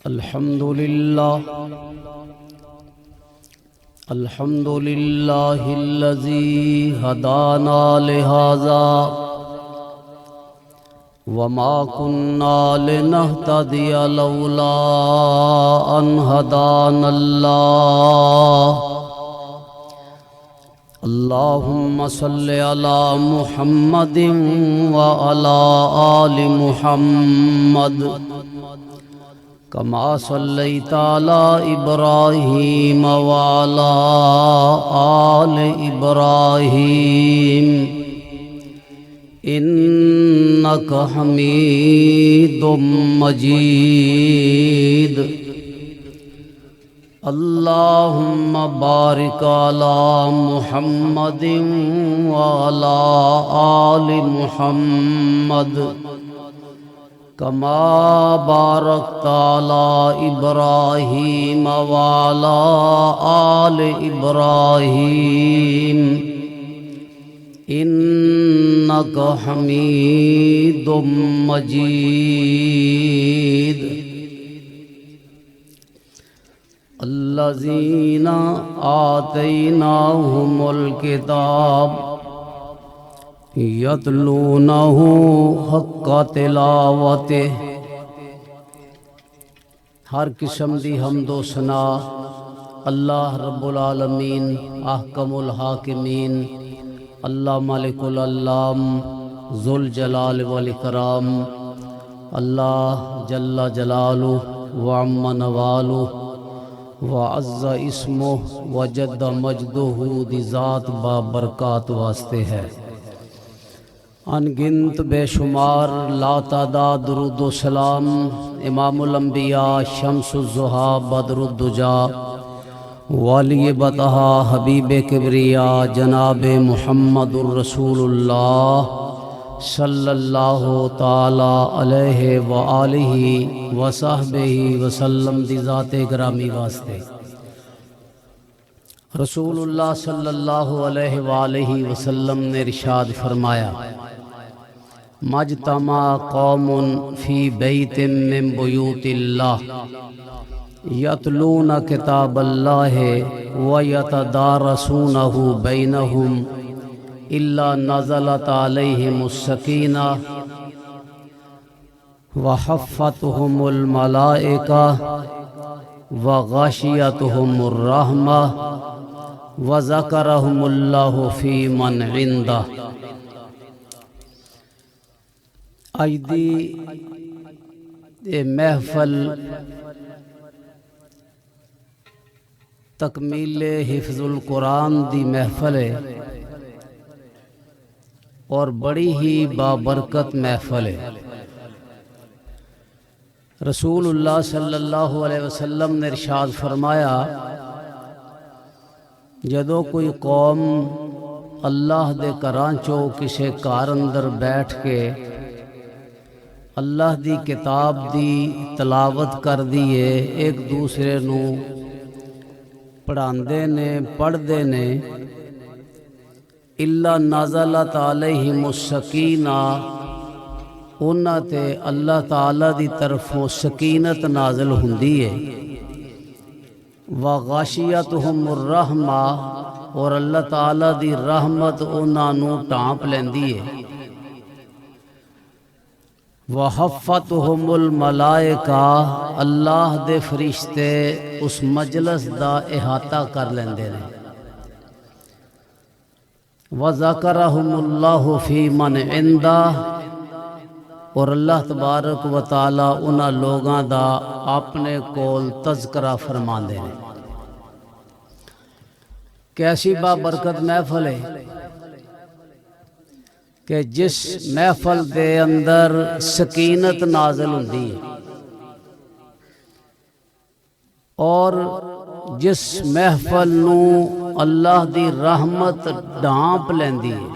الحمد لله الذي هدانا لهذا وما كنا لنهتدي لولا أن هدانا الله. اللهم صل على محمد وعلى آل محمد كما صليت على إبراهيم وعلى آل إبراهيم إنك حميد مجيد. اللهم بارك على محمد وعلى آل محمد كما باركت على إبراهيم وعلى آل إبراهيم إنك حميد مجيد. الذين آتيناهم الكتاب يتلونه حق تلاوته. ہر قسم دی حمد و ثنا اللہ رب العالمین احکم الحاکمین اللہ مالک العلام ذوالجلال والاکرام اللہ جل جلالہ وعم نوالہ وعز اسمہ وجد مجدہ دی ذات بابرکات واسطے ہے. ان گنت بے شمار لا تعداد درود و سلام امام الانبیاء شمس الضحیٰ بدر الدجا والی بطحا حبیب کبریا جناب محمد الرسول اللہ صلی اللہ تعالی علیہ وآلہ وصحبہ وسلم دی ذات گرامی واسطے. رسول اللہ صلی اللہ علیہ وآلہ وسلم نے ارشاد فرمایا مجتمع قوم فی بیت من بیوت اللہ یتلون کتاب اللہ ویتدارسونہ بینہم الا نزلت علیہم السکینہ وحفتہم الملائکہ وغاشیتہم الرحمہ وذکرہم اللہ فی من عندہ. اج دی محفل تکمیل حفظ القرآن دی محفل ہے اور بڑی ہی بابرکت محفل ہے. رسول اللہ صلی اللہ علیہ وسلم نے ارشاد فرمایا جدو کوئی قوم اللہ دے گھراں چو کسے گھر اندر بیٹھ کے اللہ دی کتاب دی تلاوت کر دیئے ایک دوسرے نو پڑھاندے نے پڑھ دے نے الا نازلت علیہم السکینہ انہاں تے اللہ تعالی دی طرفوں سکینت نازل ہوندی ہے. وغاشیتہم الرحمہ اور اللہ تعالی دی رحمت انہاں نو ٹانپ لیندی ہے. وحفتہم الملائکہ اللہ دے فرشتے اس مجلس دا احاطہ کر لیندے نے. وذکرہم اللہ فی من عندہ اور اللہ تبارک و تعالی انہاں لوگاں دا اپنے کول تذکرہ فرماندے نے. کیسی بابرکت محفل ہے کہ جس محفل دے اندر سکینت نازل ہوندی ہے اور جس محفل نو اللہ دی رحمت ڈھانپ لیندی ہے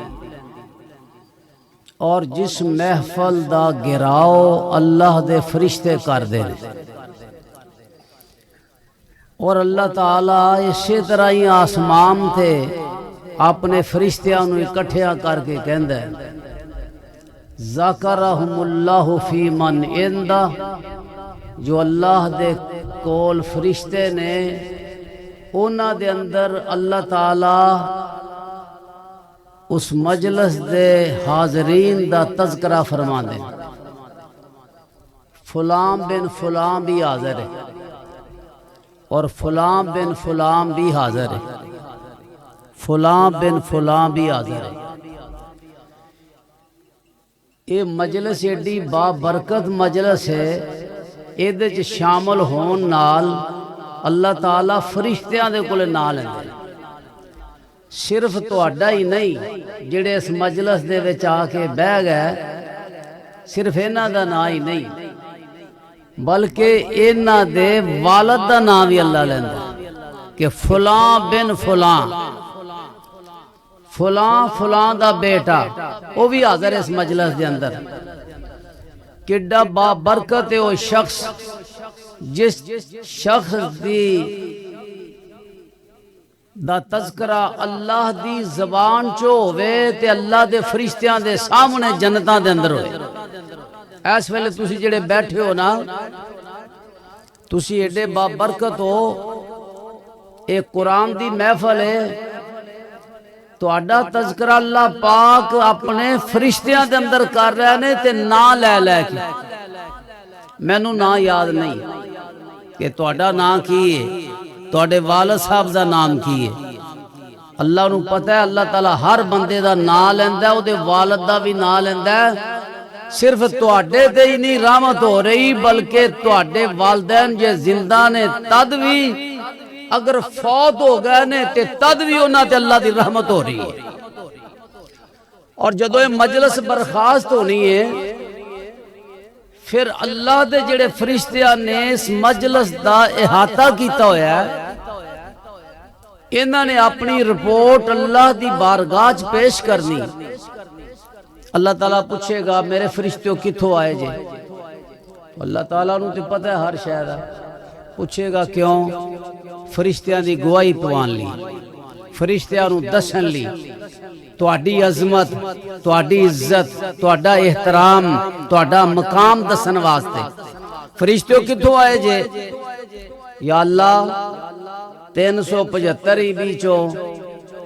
اور جس محفل دا گراؤ اللہ دے فرشتے کر دے. اور اللہ تعالیٰ اسی طرح ہی آسمان تے اپنے فرشتیاں نو اکٹھیا کر کے کہندا ہے ذکرہم اللہ فی من عندہ جو اللہ دے کول فرشتے نے انہاں دے اندر اللہ تعالی اس مجلس دے حاضرین دا تذکرہ فرماندے فلاں بن فلاں بھی حاضر ہے اور فلاں بن فلاں بھی حاضر ہے، فلاں بن فلاں بھی حاضر ہے۔ یہ مجلس ایڈی بابرکت مجلس ہے، ایدے چ شامل ہون نال اللہ تعالیٰ فرشتیاں دے کولے نال لیندے، صرف تہاڈا ہی نہیں جڑے اس مجلس دے وچ آ کے بیٹھ گئے، صرف انہاں دا نام ہی نہیں بلکہ انہاں دے والد دا نام بھی اللہ لیندا کہ فلاں بن فلاں، فلاں فلاں دا بیٹا وہ بھی حاضر ہے اس مجلس دے اندر۔ کڈا بابرکت ہے وہ شخص جس شخص دی دا تذکرہ اللہ دی زبان چو ہوئے تے اللہ دے فرشتیاں دے سامنے جنتاں دے اندر ہوئے۔ اس ویلے تسی جڑے بیٹھے ہو نا، تسی ایڈے بابرکت ہو، ایک قرآن دی محفل ہے، تو اڈا تذکرہ اللہ پاک اپنے فرشتیاں دے اندر کر رہے نے تے نا لے لے کے، مینوں نا یاد نہیں کہ تہاڈا نام کی ہے، تہاڈے والد صاحب دا نام کی ہے۔ اللہ نو پتہ ہے اللہ تعالی ہر بندے دا نام لیندا ہے، او دے والد دا بھی نام لیندا ہے۔ صرف تہاڈے تے ہی نہیں رحمت ہو رہی بلکہ تہاڈے والدین جے زندہ نے تد بھی، اگر فوت ہو گئے نے تے تد بھی انہاں تے اللہ دی رحمت ہو رہی ہے۔ اور جدوں یہ مجلس برخاست ہونی ہے، پھر اللہ دے جڑے فرشتیاں نے اس مجلس دا احاطہ کیتا ہویا ہے، انہاں نے اپنی رپورٹ اللہ دی بارگاہ وچ پیش کرنی۔ اللہ تعالیٰ پوچھے گا میرے فرشتوں کتھوں آئے جے؟ اللہ تعالیٰ نو تے پتہ ہے ہر شے دا، پوچھے گا کیوں؟ فرشتیاں دی گواہی پوان لی، فرشتیاں نو دسن لی تہاڈی عظمت، تہاڈی عزت، تہاڈا احترام، تہاڈا مقام دسن واسطے۔ فرشتوں کتھوں آئے جے؟ یا اللہ 375 عیسوی چو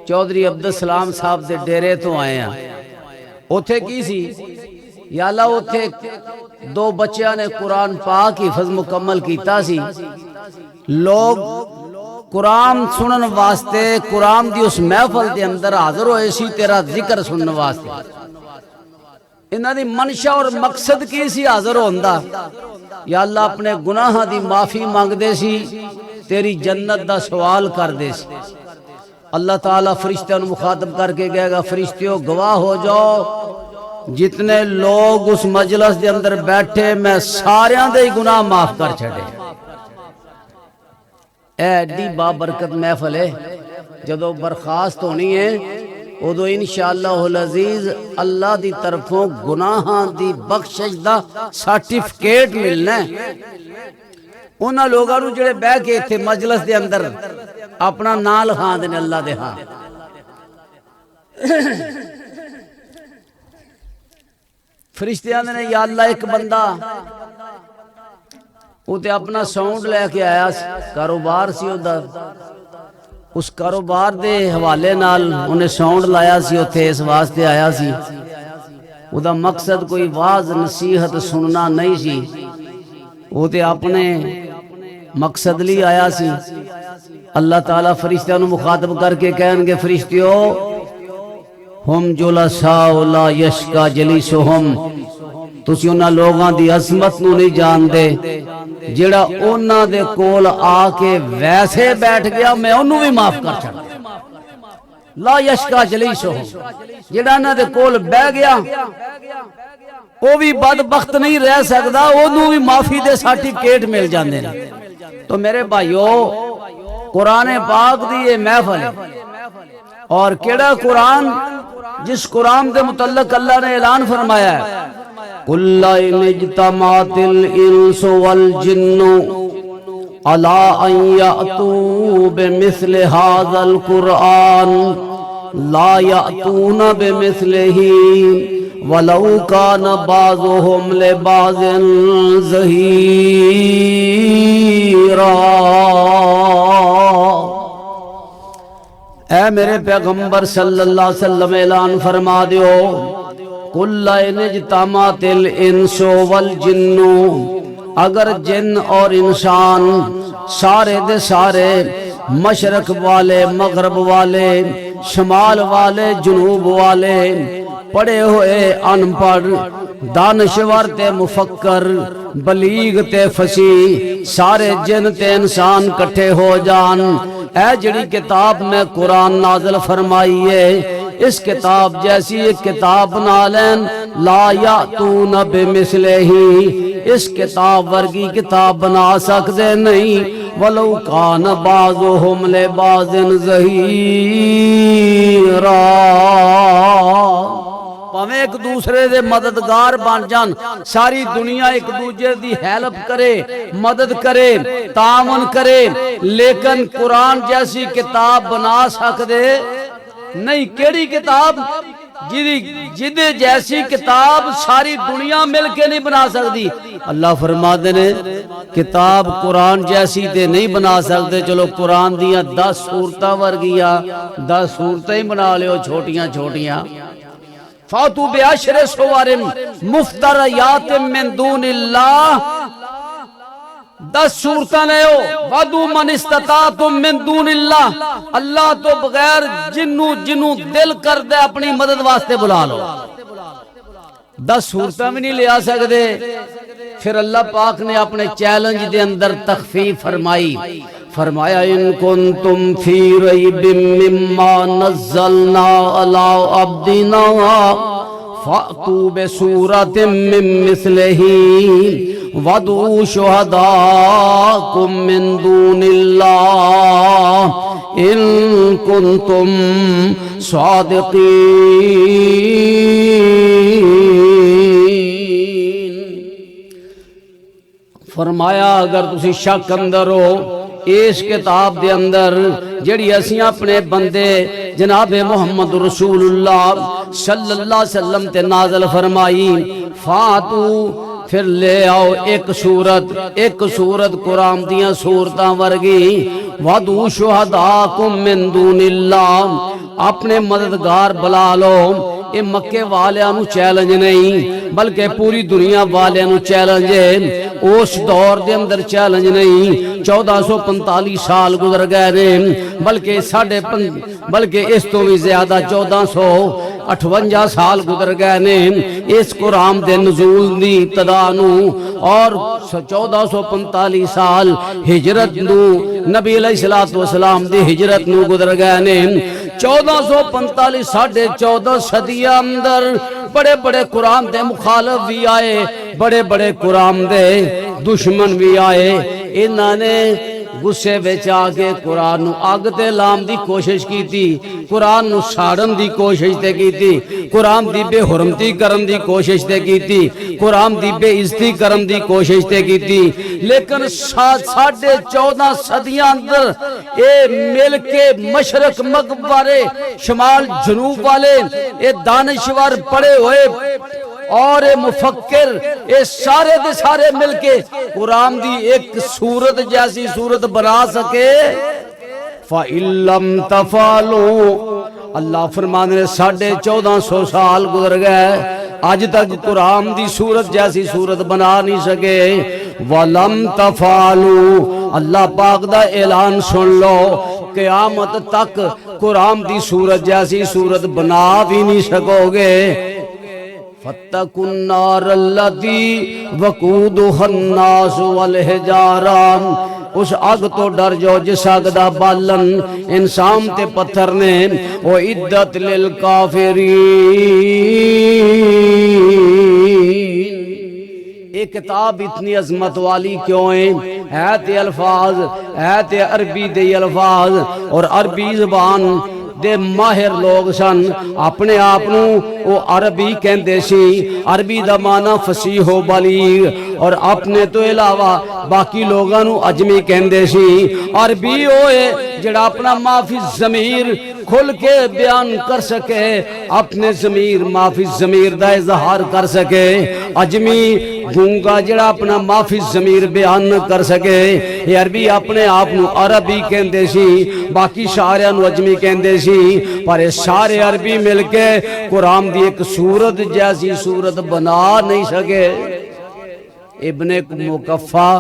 چودھری عبدالسلام صاحب دے ڈیرے تو آئے ہیں۔ اوتھے کی سی؟ یا اللہ اوتھے 2 بچیاں نے قرآن پاک حفظ مکمل کیتا سی، لوگ قرآن سنن واسطے قرآن دی اس محفل دے اندر حاضر ہوئے سی تیرا ذکر سنن واسطے۔ انہاں دی منشا اور مقصد کی سی حاضر ہوندا؟ یا اللہ اپنے گناہاں دی معافی مانگ دے سی، تیری جنت دا سوال کر دے سی۔ اللہ تعالیٰ فرشتوں نے مخاطب کر کے کہے گا فرشتیوں گواہ ہو جاؤ، جتنے لوگ اس مجلس دے اندر بیٹھے میں ساریاں دے گناہ معاف کر چھڑے۔ ایڈی بابرکت محفل ہے، جدو برخاست ہونی ہے ادو انشاءاللہ العزیز اللہ دی طرفوں گناہاں دی بخشش دا سرٹیفکیٹ ملنا ہے۔ انہاں لوگاں نو جڑے بہ کے تھے مجلس دے اندر اپنا نام لکھا دینے اللہ دے ہاں۔ فرشتیاں نے یا اللہ ایک بندہ وہ تے اپنا ساؤنڈ لے کے آیا، کاروبار سی اس کاروبار دے حوالے نال انہیں ساؤنڈ لایا سی، اتھے اس واسطے آیا سی، وہ دا مقصد کوئی واز نصیحت سننا نہیں سی، وہ تے اپنے مقصد لی آیا سی۔ اللہ تعالیٰ فرشتیاں نو مخاطب کر کے کہیں گے فرشتیوں ہم جلساء لا یشکا جلیسہم، تسی انہاں لوگاں دی عظمت نو نہیں جان دے، جڑا انہاں دے کول آ کے ویسے بیٹھ گیا میں انہوں بھی معاف کر چھڑ۔ لا یشکا جلیسہم، جڑا انہاں دے کول بہ گیا وہ بھی بدبخت نہیں رہ سکدا، انہوں بھی معافی دے سرٹیفکیٹ مل جاندے ہیں۔ تو میرے بھائیو قرآن پاک دی یہ محفل ہے، اور کیڑا قرآن؟ جس قرآن دے متعلق اللہ نے اعلان فرمایا ہے قُلْ إِنِ اجْتَمَعَتِ الْإِنسُ وَالْجِنُّ عَلَىٰ أَن يَأْتُوا بِمِثْلِ هَٰذَا الْقُرْآنِ لَا يَأْتُونَ بِمِثْلِهِ وَلَوْ كَانَ بَعْضُهُمْ لِبَعْضٍ ظَهِيرًا۔ اے میرے پیغمبر صلی اللہ علیہ وسلم اعلان فرما دیو، قُلْ لَئِنِ اجْتَمَعَتِ الْإِنسُ وَالْجِنُّ، اگر جن اور انسان سارے دے سارے، مشرق والے، مغرب والے، شمال والے، جنوب والے، پڑھے ہوئے، ان پڑھ، دانشور تے مفکر، بلیغ تے فصیح، سارے جن تے انسان کٹھے ہو جان، اے جڑی کتاب میں قرآن نازل فرمائی ہے، اس کتاب جیسی ایک کتاب بنا لین، لا یاتون بمثلہ، اس کتاب ورگی کتاب بنا سکتے نہیں، وَلَوْ كَانَ بَعْضُهُمْ لِبَعْضٍ ظَهِيرًا، پاویں ایک دوسرے دے مددگار بن جان، ساری دنیا ایک دوسرے دی ہیلپ کرے، مدد کرے، تعاون کرے، لیکن قرآن جیسی کتاب بنا سکتے نہیں۔ کیڑی کتاب؟ جدے جیسی کتاب ساری دنیا مل کے نہیں بنا سکتی۔ اللہ فرماتے نے کتاب قرآن جیسی تے نہیں بنا سکتے، چلو قرآن دیا 10 سورتاں ورگیا 10 سورتیں ہی بنا لیو، چھوٹیاں چھوٹیاں۔ فاتو بعشر سور مفتریات من دون اللہ، 10 سورتاں لے ہو، وَدُو مَنِ اسْتَطَعْتُم مِّن دُونِ اللَّهِ، اللہ تو بغیر جنوں دل کر دے اپنی مدد واسطے بلا لو۔ 10 سورتاں بھی نہیں لے آ سکتے۔ پھر اللہ پاک نے اپنے چیلنج دے اندر تخفیف فرمائی، فرمایا ان کنتم فی ریب مما نزلنا علی عبدنا فَأْتُوا بِسُورَةٍ مِّن مِّثْلِهِ وَادْعُوا شُهَدَاءَكُم مِّن دُونِ اللَّهِ إِن كُنتُمْ صَادِقِينَ۔ فرمایا اگر تسی شک اندر ہو اس کتاب دے اندر جڑی اسی اپنے بندے جناب محمد رسول اللہ صلی اللہ علیہ وسلم تے نازل فرمائی، فاتو پھر لے آؤ ایک صورت قرآن دیاں صورتاں ورگی، وَادْعُوا شُهَدَاءَكُم مِّن دُونِ اللَّهِ، اپنے مددگار بلا لو۔ یہ مکے والیاں نو چیلنج نہیں بلکہ پوری دنیا والیاں نو چیلنج ہے، اس دور دے اندر چیلنج نہیں۔ 1445 سال گزر گئے نے، بلکہ اس تو بھی زیادہ 1458 سال گزر گئے نے اس قرآن دے نزول دی ابتدا نو، اور 1445 سال ہجرت نو، نبی علیہ السلام دی ہجرت نو گزر گئے نے۔ 1445 ساڑھے 14 صدیہ اندر بڑے بڑے قرآن دے مخالف بھی آئے، بڑے بڑے قرآن دے دشمن بھی آئے۔ انہاں نے غصے وچ آ کے قرآن نو اگ تے لام دی کوشش کی تھی، قرآن نو ساڑن دی کوشش تے کی تھی، قرآن دی بے حرمتی کرن دی کوشش تے کی تھی، قرآن دی بے عزتی کرن دی کوشش تے کی تھی، لیکن 14.5 صدیاں اندر اے مل کے مشرق مغرب والے، شمال جنوب والے، اے دانشور پڑے ہوئے اور مفکر، اے سارے دے سارے مل کے قرآن دی ایک صورت جیسی صورت بنا سکے۔ فَإِن لَّمْ تَفْعَلُوا، اللہ فرمانے 1450 سال گزر گئے، آج تک قرآن دی صورت جیسی صورت بنا نہیں سکے۔ وَلَمْ تَفْعَلُوا، اللہ پاک دا اعلان سن لو، قیامت تک قرآن دی صورت جیسی صورت بنا بھی نہیں سکو گے۔ فَاتَّقُوا النَّارَ الَّتِي وَقُودُهَا النَّاسُ وَالْحِجَارَةُ، اس آگ تو ڈر جو جس آگ دا بالن انسان تے پتھر نے، وَعِدَّتْ لِلْكَافِرِينَ۔ یہ کتاب اتنی عظمت والی کیوں ہے؟ تے الفاظ، تے عربی دے الفاظ، اور عربی زبان دے ماہر لوگ سن، اپنے آپنوں وہ عربی کہندے سی، عربی دا معنی فصیح و بلیغ، اور اپنے تو علاوہ باقی لوگاں نو اجمی کہندے سی۔ عربی ہوئے جڑا اپنا معافی ضمیر کھل کے بیان کر سکے، اپنے ضمیر معافی ضمیر دا اظہار کر سکے۔ اجمی گونگا جڑا اپنا معافی ضمیر بیان نہ کر سکے، یہ عربی اپنے آپ نو عربی کہندے سی، باقی شاعراں نو اجمی کہندے سی، پر یہ سارے عربی مل کے قرآن دی ایک سورت جیسی سورت بنا نہیں سکے۔ ابن مکفہ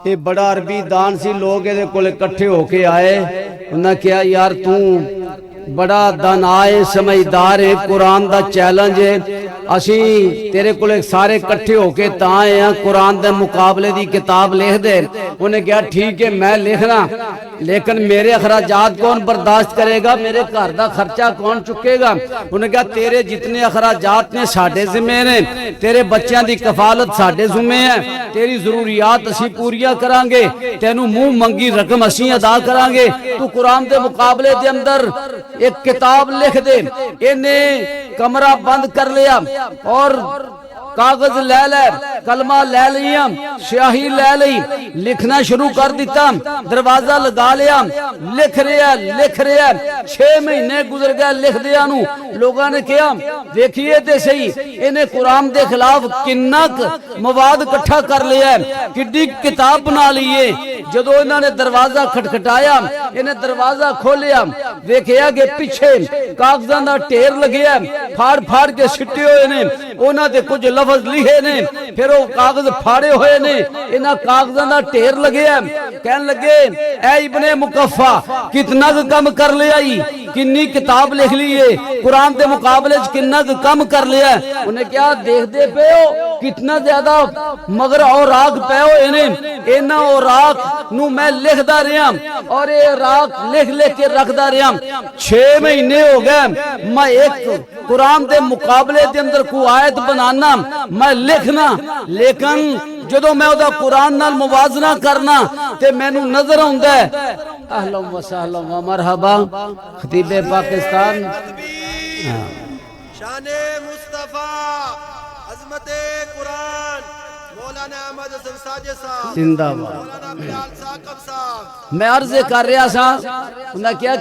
یہ بڑا عربی دان سی، لوگ یہ کولے کٹھے ہو کے آئے، انہاں کہا یار تو بڑا دانائے سمجھدار ہے، قرآن دا چیلنج ہے، اسی تیرے کولے سارے کٹھے ہو کے تائیں ہیں، قرآن دے مقابلے دی کتاب لکھ دے۔ انہیں کہا ٹھیک ہے میں لکھنا، لیکن میرے اخراجات کون برداشت کرے گا، میرے گھر دا خرچہ کون چکے گا؟ انہیں کہا تیرے جتنے اخراجات نے ساڑھے ذمہ نے، تیرے بچیاں دی کفالت ساڑھے ذمہ ہے، تیری ضروریات اسی پوریاں کرانگے، تینوں منہ منگی رقم اسی ادا کرانگے، تو قرآن دے مقابلے دے اندر ایک کتاب لکھ دے۔ انہیں کمرہ بند کر لیا اور کاغذ لے لے، کلمہ لے لیا، سیاہی لے لی، لکھنا شروع کر دیتا، دروازہ لگا لیا، لکھ رہا 6 مہینے گزر گئے لکھ دیا نو۔ لوگاں نے کہا دیکھئے تے صحیح انہیں قرآن دے خلاف کنک مواد کٹھا کر لیا ہے، کڈی کتاب بنا لیے۔ جدو انہوں نے دروازہ کھٹکھٹایا، انہیں دروازہ کھولیا، دیکھیا کہ پیچھے کاغذاں دا ٹیر لگیا، پھاڑ کے سٹے ہوئے نے، انہوں نے کچھ لفظ لکھے نے، پھر وہ کاغذ پھاڑے ہوئے نے، انہاں کاغذاں دا ٹیر لگیا، کہنے لگے اے ابن مکفہ کتنا کم کر لیا ہی، کنی کتاب لکھ لیے، قرآن دے مقابلے کتنا کم کر لیا۔ انہیں کیا دیکھ دے پہ ہو کتنا زیادہ مگر اوراق پہ ہو، انہاں اوراق نو میں لکھ دا رہا اور یہ اوراق لکھ کے رکھ دا رہا، 6 مہینے ہو گئے میں ایک قرآن دے مقابلے دے اندر کوئی آیت بنانا میں لکھنا، لیکن جدو میں دا قرآن نال موازنہ کرنا تے میں نو نظر ہوندہ ہے۔ اہلا و سہلا و مرحبا خطیب پاکستان، شان مصطفیٰ، عظمت قرآن، مولانا احمد حسن ساجد صاحب، زندہ باد، مولانا بلال ثاقب صاحب۔ میں عرض کر رہا سا، انہاں کیا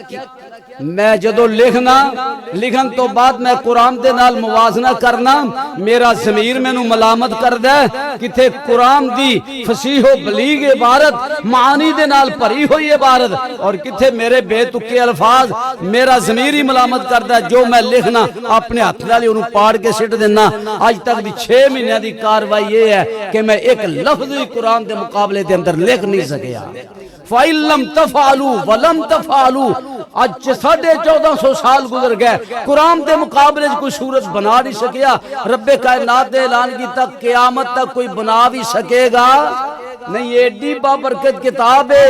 میں جدو لکھن تو بعد میں قرآن دے نال موازنہ کرنا، میرا ضمیر میں نو ملامت کر دے کہ تھے قرآن دی فصیح و بلیغ عبارت معانی دے نال پری ہوئی عبارت، اور کتھے میرے بے تکے الفاظ میرا ضمیر ہی ملامت کر دے، جو میں لکھنا اپنے ہاتھ نال انہوں پاڑ کے سٹ دینا۔ آج تک بھی 6 مہینے دی کاروائی یہ ہے کہ میں ایک لفظ ہی قرآن دے مقابلے دے اندر لکھ نہیں سکیا۔ فَإِن لَمْ تَفْعَلُوا وَلَمْ تَفْعَلُوا، آج 1450 سال گزر گئے، قرآن دے مقابلے کوئی صورت بنا نہیں سکیا۔ رب کائنات نے اعلان کی تک قیامت تک کوئی بنا بھی سکے گا نہیں، ایڈی بابرکت کتاب ہے،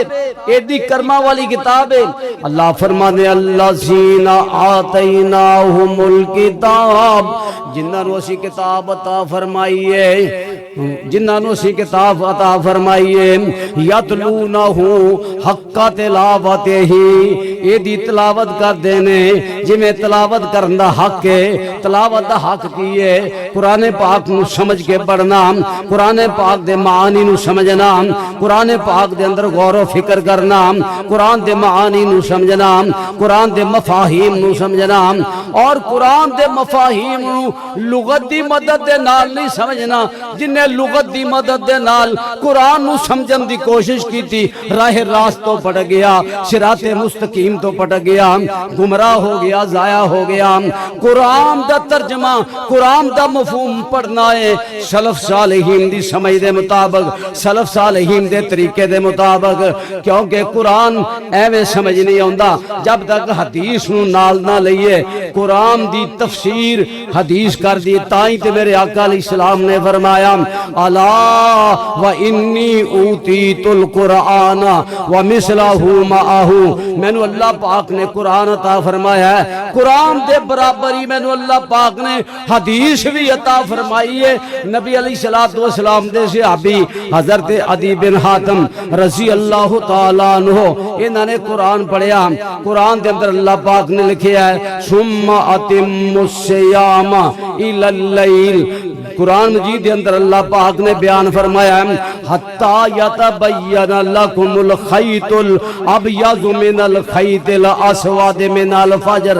ایڈی کرما والی کتاب ہے۔ اللہ فرمانے الذین آتیناہم الکتاب، جنہاں نو اسی کتاب عطا فرمائی ہے، جنہاں نو اسی کتاب عطا فرمائی ہے، یتلونہ حق تلاوتہ، یہ دی تلاوت کر دینے جی میں تلاوت کرنا حق ہے۔ تلاوت دا حق کی ہے قرآن پاک نو سمجھ کے پڑھنا، قرآن پاک دے معانی نو سمجھنا، قرآن پاک دے اندر غور و فکر کرنا، قرآن دے معانی نو سمجھنا، قرآن دے مفاہیم نو سمجھنا، اور قرآن دے مفاہیم نو لغت دی مدد دے نال نہیں سمجھنا۔ جن نے لغت دی مدد دے نال قرآن نو سمجھن دی کوشش کی تھی، راہ راست تو پڑ گیا، صراط مستقیم تو پڑ گیا، گمراہ ہو گیا، ضائع ہو گیا۔ قرآن دا ترجمہ، قرآن دا مفہوم پڑھنا ہے سلف صالحین دی سمجھ دے مطابق، سلف صالحین دے طریقے دے مطابق، کیونکہ قرآن ایویں سمجھ نہیں آندا جب تک حدیث نو نال نہ لئیے۔ قرآن دی تفسیر حدیث کر دی، تائیں تے میرے آقا علیہ السلام نے فرمایا الا وانی اوتیت القرآن ومثلہ معہ، میں نو اللہ پاک نے قرآن عطا فرمایا ہے، قرآن دے برابر ہی میں نو اللہ پاک نے حدیث بھی عطا فرمائی ہے۔ نبی علیہ السلام دے صحابی حضرت عدی بن حاتم رضی اللہ تعالیٰ عنہ، انہوں نے قرآن پڑھیا، قرآن دے اندر اللہ پاک نے لکھیا ہے ثم اتم الصیام الی اللیل، قرآن مجید کے اندر اللہ پاک نے بیان فرمایا ہے حتی یتبین لکم الخیط الابیض من الخیط الاسود من الفجر،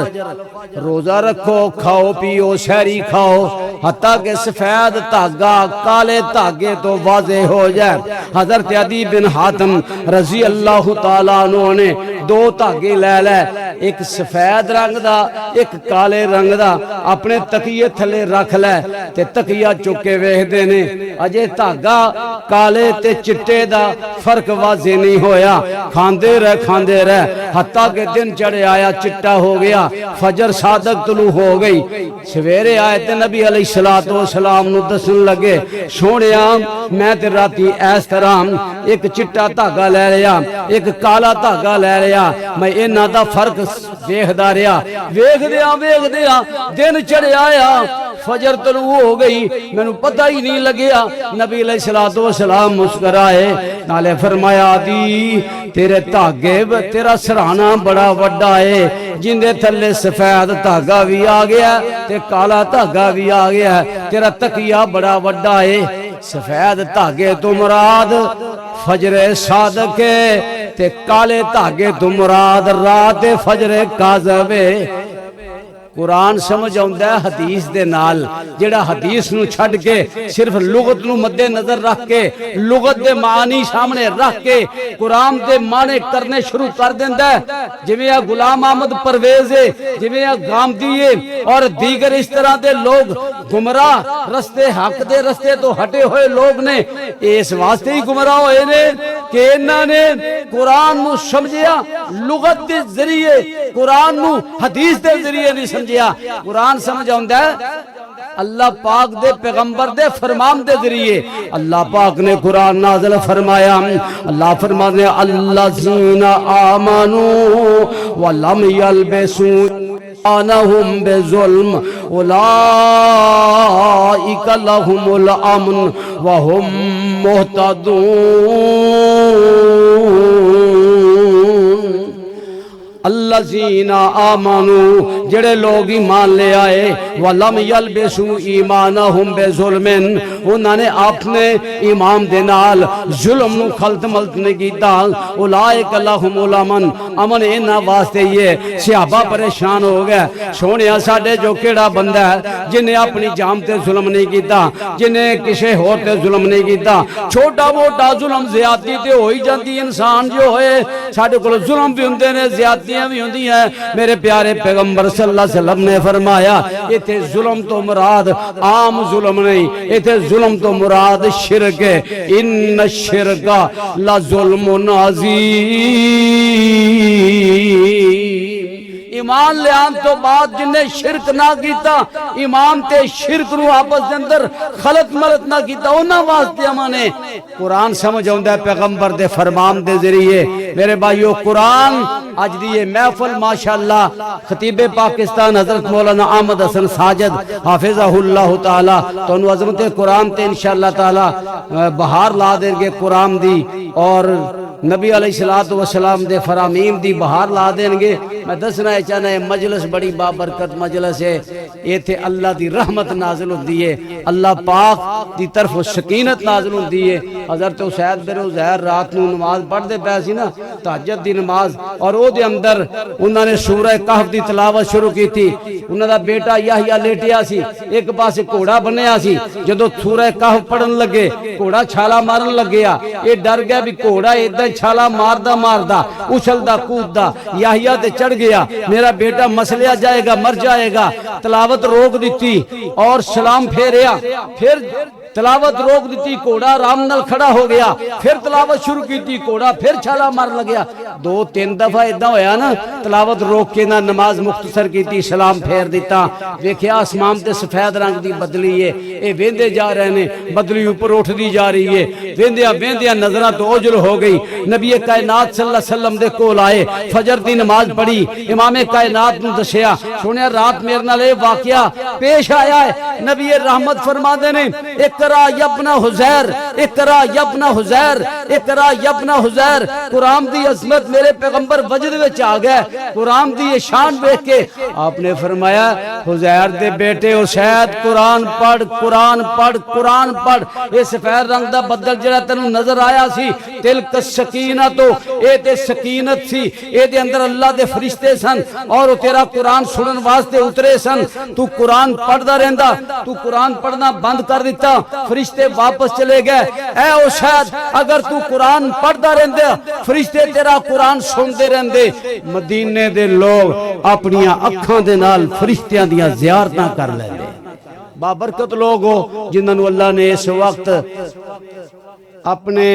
روزہ رکھو، کھاؤ پیو، سحری کھاؤ حتیٰ کہ سفید دھاگا کالے دھاگے تو واضح ہو جائے۔ حضرت عدی بن حاتم رضی اللہ تعالیٰ عنہ نے دو دھاگے لے لے، ایک سفید رنگ دا ایک کالے رنگ دا، اپنے تکیے تھلے رکھ لے تے تکیہ چکے ویکھدے نے، اجے دھاگا کالے تے چٹے دا فرق واضح نہیں ہویا، کھاندے رہ حتیٰ کہ دن چڑھے آیا، چٹا ہو گیا، فجر صادق طلوع ہو گئی، سویرے آئے تے نبی علیہ السلام نو دسن لگے سونیا میں تے راتی اس طرح ایک چٹا دھاگا لے لیا ایک کالا دھاگا لے لیا، میں انہاں دا فرق ویکھدا رہیا، ویکھدیا دن چڑھے آیا، فجر طلوع ہو گئی، مینوں پتہ ہی نہیں لگیا۔ نبی علیہ السلام مسکرائے نالے فرمایا عدی تیرے دھاگے تیرا سرہانا بڑا وڈا ہے، جن دے تھلے سفید دھاگا بھی آ گیا تے کالا دھاگا بھی آ گیا، تیرا تکیہ بڑا وڈا ہے۔ سفید دھاگے تو مراد فجر صادق ہے تے کالے دھاگے تو مراد رات فجر کاذب ہے۔ قرآن سمجھ آؤندہ ہے حدیث دے نال، جڑا حدیث نو چھڑ کے صرف لغت نو مد نظر رکھ کے لغت دے معنی سامنے رکھ کے قرآن دے معنی کرنے شروع کر دیندہ ہے، جویں غلام احمد پرویز ہے، جویں گامدی ہے اور دیگر اس طرح دے لوگ گمراہ رستے حق دے رستے تو ہٹے ہوئے لوگ نے، اس واسطے ہی گمراہ ہوئے نے کہ انہاں نے قرآن نو سمجھیا لغت دے ذریعے، قرآن نو حدیث دے ذریعے نہیں سمجھیا۔ قرآن سمجھ آؤندہ ہے اللہ پاک دے پیغمبر دے فرمان دے ذریعے۔ اللہ پاک نے قرآن نازل فرمایا، اللہ فرمانے الذین آمنوا ولم یلبسوا ایمانہم بظلم اولئک لہم الامن وہم مہتدون۔ الذین آمنوا جڑے لوگ ایمان لے آئے، ولم یلبسوا ایمانہم بظلم، انہوں نے اپنے ایمان دے نال ظلم نو خلط ملط نہیں کیتا، اولئک لہم الامن، امن انہاں واسطے یہ۔ صحابہ پریشان ہو گئے، سونیا ساڈے جو کیڑا بندہ ہے جنہیں اپنی جان تے ظلم نہیں کیتا، جنہیں کسے ہور تے ظلم نہیں کیتا، چھوٹا موٹا ظلم زیادتی تے ہوئی جاندی، انسان جو ہوئے ساڈے کول ظلم بھی ہوندے نے، زیادتی بھی ہوندی ہیں۔ میرے پیارے پیغمبر صلی اللہ علیہ وسلم نے فرمایا ایتھے ظلم تو مراد عام ظلم نہیں، ایتھے ظلم تو مراد شرک ہے، ان الشرک لظلم عظیم۔ ایمان لیان تو بعد جنہیں شرک نہ کیتا، ایمان تے شرک نو آپس دے اندر خلط ملط نہ کیتا، انہاں واسطے امانے قرآن سمجھ آؤندہ ہے پیغمبر دے فرمان دے ذریعے۔ میرے بھائیو قرآن آج دیئے محفل ماشاءاللہ خطیب پاکستان حضرت مولانا احمد حسن ساجد حافظہ اللہ تعالی تو انہوں عظمت قرآن تے انشاءاللہ تعالی بہار لا دیں گے قرآن دی، اور نبی علیہ السلام دے فرامین دی بہار لا دیں گے۔ میں دسنا ہے چاہنا ہے مجلس بڑی بابرکت مجلس ہے، یہ تھے اللہ دی رحمت نازل ہوندی ہے، اللہ پاک دی طرف سکینت نازل ہوندی ہے۔ حضرت حسین بن عزیر رات نو نماز پڑھ دے پیسی نا تہجد دی نماز، اور او دے اندر انہوں نے سورہ کہف دی تلاوت شروع کی تھی، انہوں دا بیٹا یحییٰ لیٹیا سی، ایک پاس گھوڑا بنیا سی، جدو سورہ کہف پڑھن لگے گھوڑا چھالا مارن لگیا، یہ ڈر گیا بھی گھوڑا ادھر چھالا ماردا اچھلدا کوددا، یحییٰ تے چڑھ گیا میرا بیٹا مسلیا جائے گا مر جائے گا، تلاوت روک دیتی اور سلام پھیریا، پھر تلاوت روک دیتی، گھوڑا آرام نال کھڑا ہو گیا، پھر تلاوت شروع کی تھی، گھوڑا پھر چھالا مار لگیا، 2-3 دفعہ ادھا ہویا نا، تلاوت روک کے نہ نماز مختصر کی تھی، سلام پھیر دیتا، دیکھیا آسمان تے سفید رنگ دی بدلی ہے، اے ویندے جا رہے نے، بدلی اوپر اٹھ دی جا رہی ہے، ویندیا نظرہ تو اوجل ہو گئی، نبی کائنات صلی اللہ علیہ وسلم دے کول آئے، فجر دی نماز پڑھی، امام کائنات نو دسیا، سنیا رات میرے نال اے واقعہ پیش آیا ہے، نبی رحمت فرما دے نے ایک اقرا یا ابن حزیر، اقرا یا ابن حزیر، اقرا یا ابن حزیر۔ قرآن دی عظمت میرے پیغمبر وجد وچ آ گئے، قرآن دی یہ شان دیکھ کے آپ نے فرمایا حزیر دے بیٹے اسید قرآن پڑھ، قرآن پڑھ، قرآن پڑھ۔ یہ سفید رنگ دا بدل جڑا تینوں نظر آیا سی، تلک سکینہ تو اے تے سکینت سی، اے دے اندر اللہ دے فرشتے سن اور وہ تیرا قرآن سنن واسطے اترے سن۔ تو قرآن پڑھدا رہندا، تو قرآن پڑھنا بند کر دیتا، فرشتے واپس چلے گئے۔ اے اسید اگر تو قرآن پڑھدا رہندا، فرشتے تیرا قرآن سندے رہندے، مدینے دے لوگ اپنی اکھاں دے نال فرشتیاں دیاں زیارتاں کر لیندے۔ بابرکت لوگ ہو جنہاں نوں اللہ نے اس وقت اپنے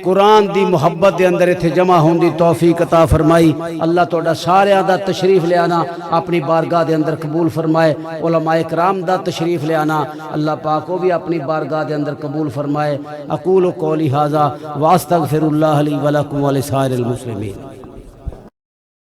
قرآن دی محبت دے اندر اتھے جمع ہون دی توفیق عطا فرمائی۔ اللہ توڑا سارے دا تشریف لے آنا اپنی بارگاہ دے اندر قبول فرمائے، علماء کرام دا تشریف لے آنا اللہ پاک کو بھی اپنی بارگاہ دے اندر قبول فرمائے۔ اقول قولی ھذا واستغفر اللہ لی ولکم ولسائر المسلمین۔